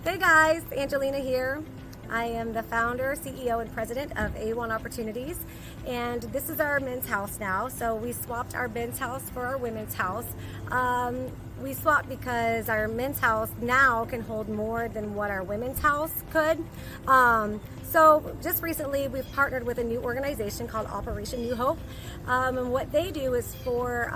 Hey guys, Angelina here. I am the founder, CEO, and president of A1 Opportunities, and this is our men's house now. So we swapped our men's house for our women's house. We swapped because our men's house now can hold more than what our women's house could. So just recently we've partnered with a new organization called Operation New Hope, and what they do is for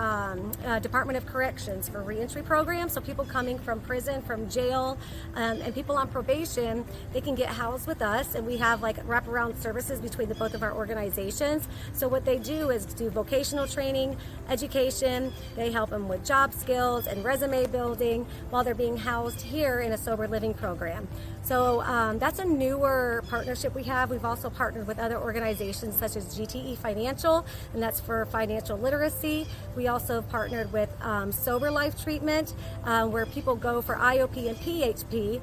Department of Corrections, for reentry programs. So people coming from prison, from jail, and people on probation, they can get housed with us, and we have like wraparound services between both of our organizations. So what they do is do vocational training, education. They help them with job skills and resume building while they're being housed here in a sober living program. So that's a newer partnership we have. We've also partnered with other organizations such as GTE Financial, and that's for financial literacy. We also partnered with Sober Life Treatment, where people go for IOP and PHP.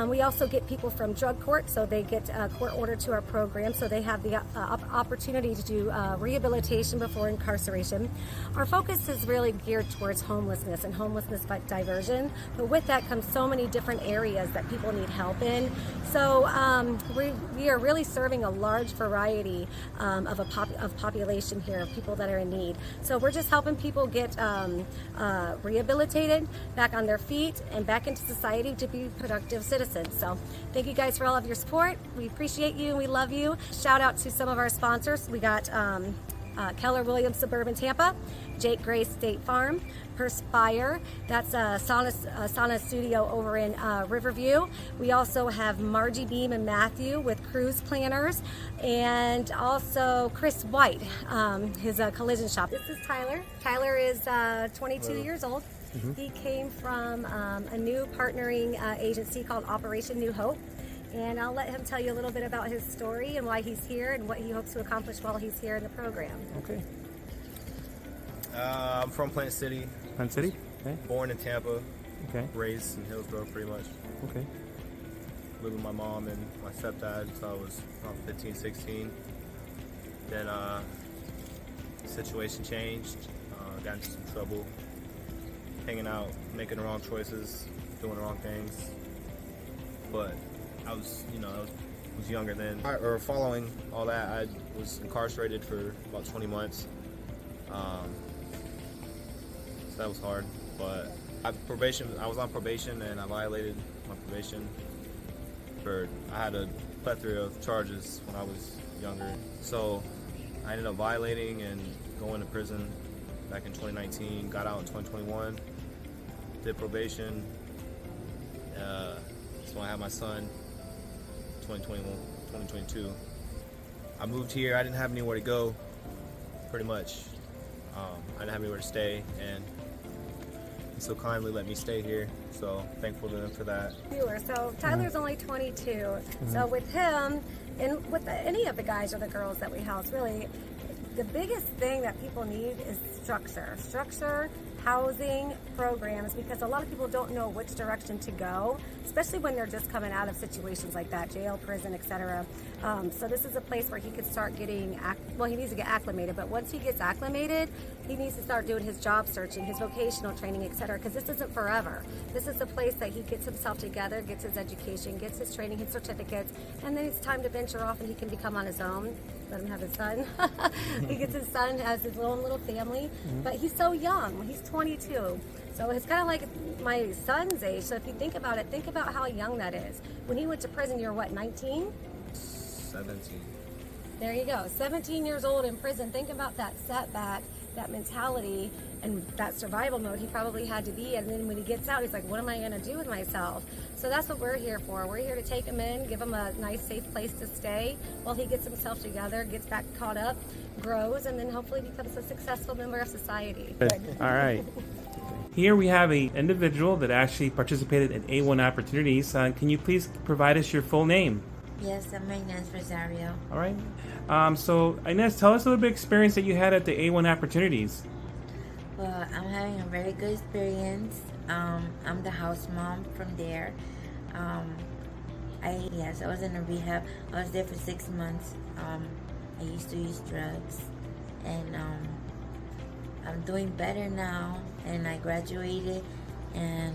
We also get people from drug court, so they get court ordered to our program, so they have the opportunity to do rehabilitation before incarceration. Our focus is really geared towards homelessness and homelessness diversion, but with that comes so many different areas that people need help in. So we are really serving a large variety of population here, of people that are in need. So we're just helping people get rehabilitated, back on their feet, and back into society to be productive citizens. So thank you guys for all of your support. We appreciate you and we love you. Shout out to some of our sponsors. We got Keller Williams Suburban Tampa, Jake Gray State Farm, Perspire, that's a sauna studio over in Riverview. We also have Margie Beam and Matthew with Cruise Planners, and also Chris White, his collision shop. This is Tyler. Tyler is 22 years old. He came from a new partnering agency called Operation New Hope. And I'll let him tell you a little bit about his story and why he's here and what he hopes to accomplish while he's here in the program. Okay. I'm from Plant City. Plant City? Okay. Born in Tampa. Okay. Raised in Hillsborough, pretty much. Okay. Lived with my mom and my stepdad until I was about 15, 16. Then situation changed. Got into some trouble. Hanging out, making the wrong choices, doing the wrong things. But I was younger then. Following all that, I was incarcerated for about 20 months. So that was hard. But I was on probation and I violated my probation. I had a plethora of charges when I was younger. So I ended up violating and going to prison back in 2019. Got out in 2021. Did probation. So I had my son 2022. I moved here. I didn't have anywhere to go, pretty much. I didn't have anywhere to stay, and he so kindly let me stay here. So thankful to them for that. So Tyler's only 22. So with him, and with any of the guys or the girls that we house, really, the biggest thing that people need is structure, housing, programs, because a lot of people don't know which direction to go, especially when they're just coming out of situations like that, jail, prison, etc. So this is a place where he could start getting, he needs to get acclimated, but once he gets acclimated, he needs to start doing his job searching, his vocational training, etc., because this isn't forever. This is a place that he gets himself together, gets his education, gets his training, his certificates, and then it's time to venture off and he can become on his own. Let him have his son. He gets his son, has his own little family, but he's so young. He's 22. So it's kind of like my son's age. So if you think about it, think about how young that is. When he went to prison, you were what, 19? 17. There you go. 17 years old in prison. Think about that setback, that mentality, and that survival mode he probably had to be. And then when he gets out, he's like, what am I going to do with myself? So that's what we're here for. We're here to take him in, give him a nice, safe place to stay while he gets himself together, gets back caught up, grows, and then hopefully becomes a successful member of society. Good. All right. Here we have an individual that actually participated in A1 Opportunities. Can you please provide us your full name? Yes, I'm Inez Rosario. All right. So Inez, tell us a little bit of experience that you had at the A1 Opportunities. Well, I'm having a very good experience. I'm the house mom from there. I was in a rehab. I was there for 6 months. I used to use drugs, and I'm doing better now. And I graduated, and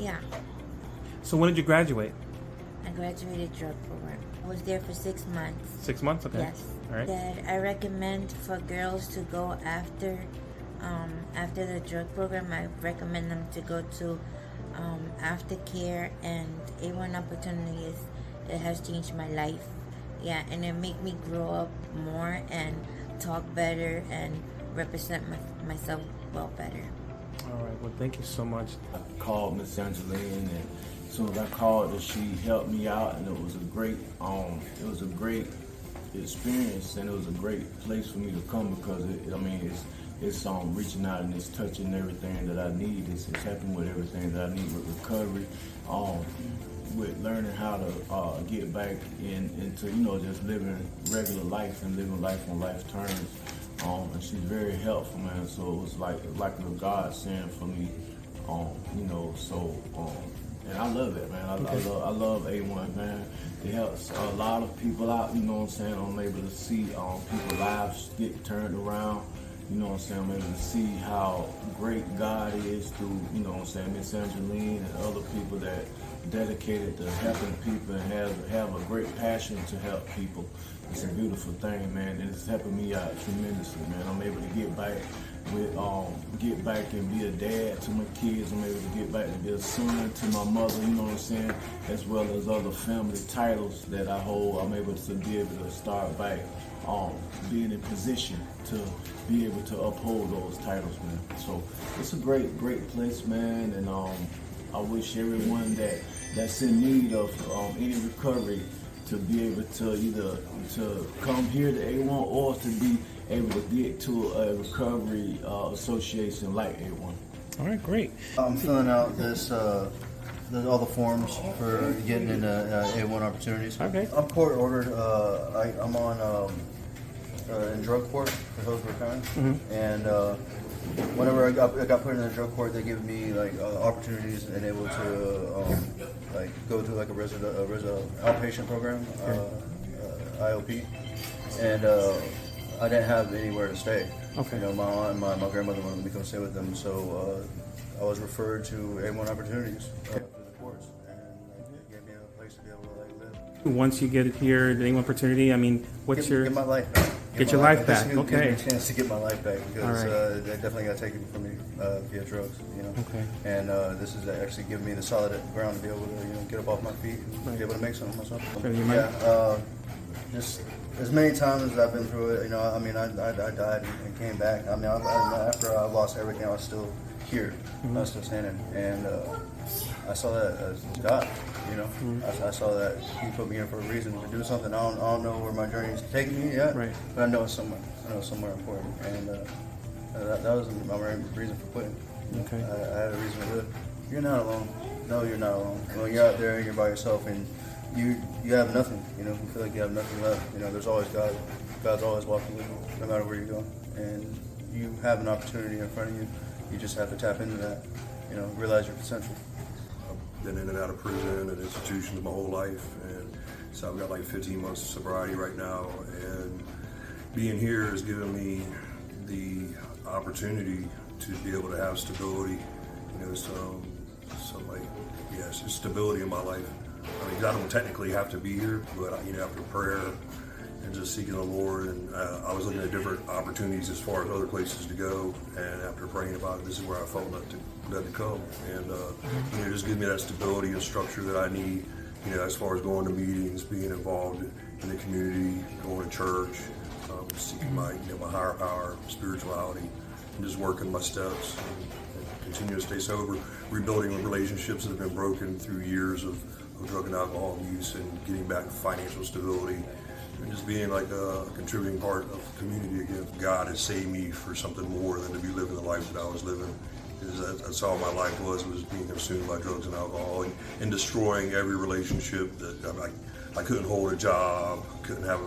Yeah, So when did you graduate? I graduated drug program. I was there for 6 months. 6 months? Okay. Yes. All right. That I recommend for girls to go after the drug program. I recommend them to go to aftercare and A1 opportunities. It has changed my life. Yeah, and it made me grow up more and talk better and represent myself well better. All right. Well, thank you so much. I called Miss Angeline, and as soon as I called her, she helped me out, and it was a great experience, and it was a great place for me to come because it's reaching out and it's touching everything that I need. It's helping with everything that I need with recovery, with learning how to get back into just living regular life and living life on life terms. And she's very helpful, man. So it was like a godsend for me, and I love it, man. I love A1, man. It helps a lot of people out, you know what I'm saying? I'm able to see people's lives get turned around. You know what I'm saying? I'm able to see how great God is through, you know what I'm saying, Miss Angeline and other people that dedicated to helping people and have a great passion to help people. It's a beautiful thing, man, and it's helping me out tremendously, man. I'm able to get back and be a dad to my kids. I'm able to get back and be a son to my mother, you know what I'm saying, as well as other family titles that I hold. I'm able to be able to start back being in position to be able to uphold those titles, man. So it's a great place, man, and I wish everyone that's in need of any recovery to be able to either to come here to A1 or to be able to get to a recovery association like A1. All right, great. I'm filling out all the forms for getting into A1 opportunities. Okay. I'm court ordered. I'm on in drug court for Hillsborough County, and whenever I got put in the drug court, they give me opportunities and able to go to a resident outpatient program, IOP, and I didn't have anywhere to stay. Okay. You know, my aunt and my grandmother wanted me to come stay with them, so I was referred to A1 opportunities through the courts, and they gave me a place to be able to live. Once you get here, the name opportunity, I mean, what's Get my life back. Get your life back, Give me okay. a chance to get my life back because All right. they definitely got taken from me via drugs, you know. Okay. And this is actually giving me the solid ground to be able to, get up off my feet and Right. be able to make something of myself. So you might- Just as many times as I've been through it, I died and came back. After I lost everything, I was still here. I was still standing, and I saw that as God. I saw that He put me here for a reason to do something. I don't know where my journey is taking me yet, Right. but I know it's somewhere. I know it's somewhere important, and that was my main reason for quitting. Okay. I had a reason to live. You're not alone. No, you're not alone. When you're out there and you're by yourself and you have nothing, you feel like you have nothing left. There's always God. God's always walking with you, no matter where you go. And you have an opportunity in front of you. You just have to tap into that. Realize your potential. I've been in and out of prison and institutions my whole life, and so I've got like 15 months of sobriety right now. And being here has given me the opportunity to be able to have stability. Some stability in my life. I don't technically have to be here, but after prayer and just seeking the Lord, and I was looking at different opportunities as far as other places to go, and after praying about it, this is where I felt led to come, and it just gives me that stability and structure that I need, as far as going to meetings, being involved in the community, going to church, seeking my higher power, spirituality, and just working my steps and continue to stay sober, rebuilding relationships that have been broken through years of drug and alcohol use, and getting back to financial stability, and just being like a contributing part of the community again. God has saved me for something more than to be living the life that I was living. That's all my life was being consumed by drugs and alcohol, and destroying every relationship that I couldn't hold a job, couldn't have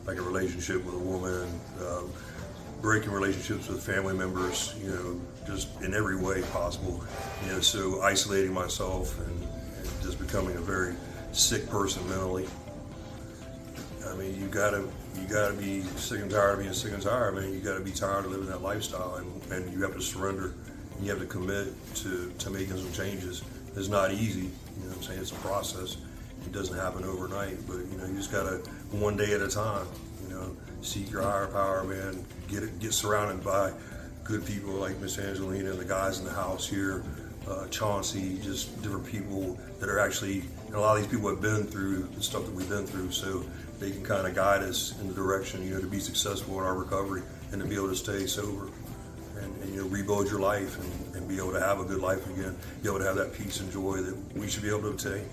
a relationship with a woman, breaking relationships with family members, just in every way possible, so isolating myself and just becoming a very sick person mentally. You gotta be sick and tired of being sick and tired. You gotta be tired of living that lifestyle, and you have to surrender and you have to commit to making some changes. It's not easy, you know what I'm saying? It's a process. It doesn't happen overnight, but you know, you just gotta, one day at a time, you know, seek your higher power, man. Get surrounded by good people like Miss Angelina and the guys in the house here, Chauncey, just different people that are actually, and a lot of these people have been through the stuff that we've been through, so they can kind of guide us in the direction, you know, to be successful in our recovery and to be able to stay sober and you know, rebuild your life and be able to have a good life again, be able to have that peace and joy that we should be able to obtain.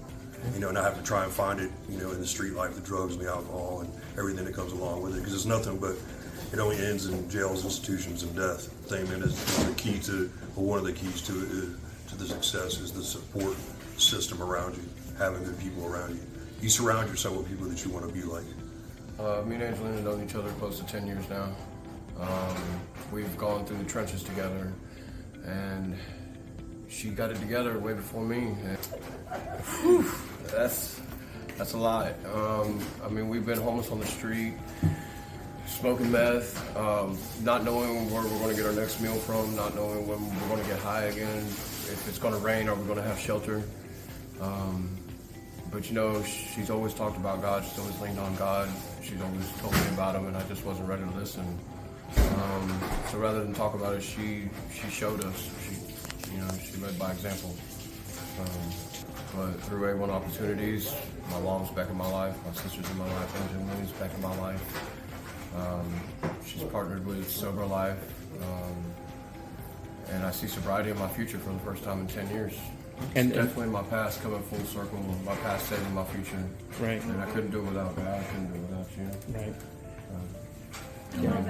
You know, not have to try and find it, you know, in the street life, the drugs and the alcohol and everything that comes along with it, because it's nothing but, it only ends in jails, institutions, and death. Thing is the key to, or one of the keys to the success is the support system around you, having good people around you. You surround yourself with people that you want to be like. Me and Angelina have known each other close to 10 years now. We've gone through the trenches together, and she got it together way before me. Whew, that's a lot. I mean, we've been homeless on the street, smoking meth, not knowing where we're going to get our next meal from, not knowing when we're going to get high again, if it's going to rain, are we going to have shelter. But you know, she's always talked about God, she's always leaned on God, she's always told me about him, and I just wasn't ready to listen. So rather than talk about it, she showed us, she led by example. But through A1 Opportunities, my mom's back in my life, my sister's in my life, Angelina's back in my life. She's partnered with Sober Life, and I see sobriety in my future for the first time in 10 years. And Definitely my past coming full circle, my past saving my future. Right. And I couldn't do it without God, I couldn't do it without you. Right. Yeah.